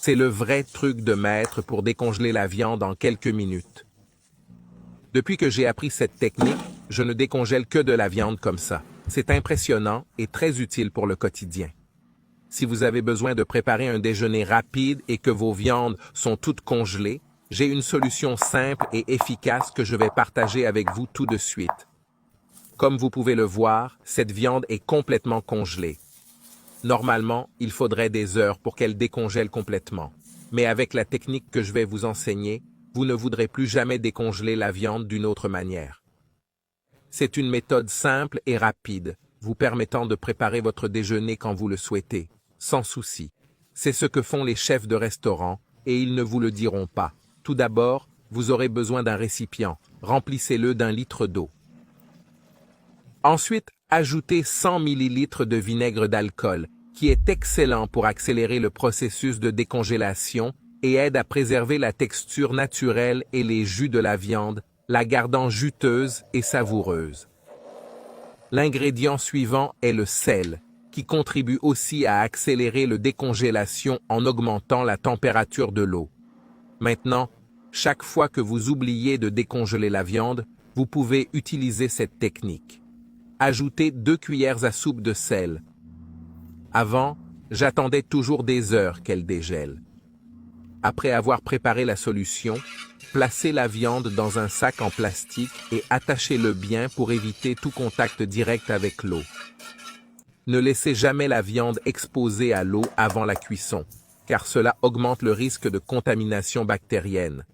C'est le vrai truc de maître pour décongeler la viande en quelques minutes. Depuis que j'ai appris cette technique, je ne décongèle que de la viande comme ça. C'est impressionnant et très utile pour le quotidien. Si vous avez besoin de préparer un déjeuner rapide et que vos viandes sont toutes congelées, j'ai une solution simple et efficace que je vais partager avec vous tout de suite. Comme vous pouvez le voir, cette viande est complètement congelée. Normalement, il faudrait des heures pour qu'elle décongèle complètement. Mais avec la technique que je vais vous enseigner, vous ne voudrez plus jamais décongeler la viande d'une autre manière. C'est une méthode simple et rapide, vous permettant de préparer votre déjeuner quand vous le souhaitez, sans souci. C'est ce que font les chefs de restaurant, et ils ne vous le diront pas. Tout d'abord, vous aurez besoin d'un récipient. Remplissez-le d'1 litre d'eau. Ensuite, ajoutez 100 ml de vinaigre d'alcool, qui est excellent pour accélérer le processus de décongélation et aide à préserver la texture naturelle et les jus de la viande, la gardant juteuse et savoureuse. L'ingrédient suivant est le sel, qui contribue aussi à accélérer la décongélation en augmentant la température de l'eau. Maintenant, chaque fois que vous oubliez de décongeler la viande, vous pouvez utiliser cette technique. Ajoutez 2 cuillères à soupe de sel. Avant, j'attendais toujours des heures qu'elle dégèle. Après avoir préparé la solution, placez la viande dans un sac en plastique et attachez-le bien pour éviter tout contact direct avec l'eau. Ne laissez jamais la viande exposée à l'eau avant la cuisson, car cela augmente le risque de contamination bactérienne.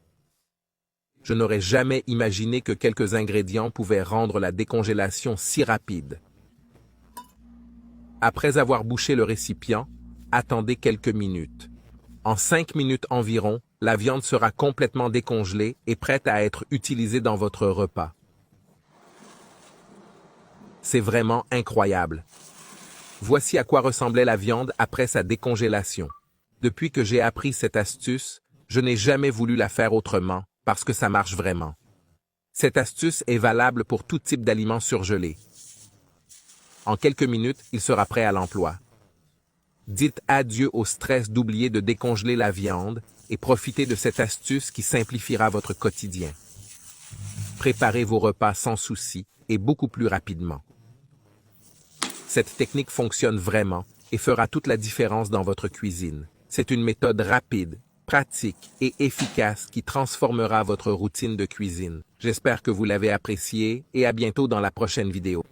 Je n'aurais jamais imaginé que quelques ingrédients pouvaient rendre la décongélation si rapide. Après avoir bouché le récipient, attendez quelques minutes. En 5 minutes environ, la viande sera complètement décongelée et prête à être utilisée dans votre repas. C'est vraiment incroyable. Voici à quoi ressemblait la viande après sa décongélation. Depuis que j'ai appris cette astuce, je n'ai jamais voulu la faire autrement parce que ça marche vraiment. Cette astuce est valable pour tout type d'aliments surgelés. En quelques minutes, il sera prêt à l'emploi. Dites adieu au stress d'oublier de décongeler la viande et profitez de cette astuce qui simplifiera votre quotidien. Préparez vos repas sans souci et beaucoup plus rapidement. Cette technique fonctionne vraiment et fera toute la différence dans votre cuisine. C'est une méthode rapide, pratique et efficace qui transformera votre routine de cuisine. J'espère que vous l'avez appréciée et à bientôt dans la prochaine vidéo.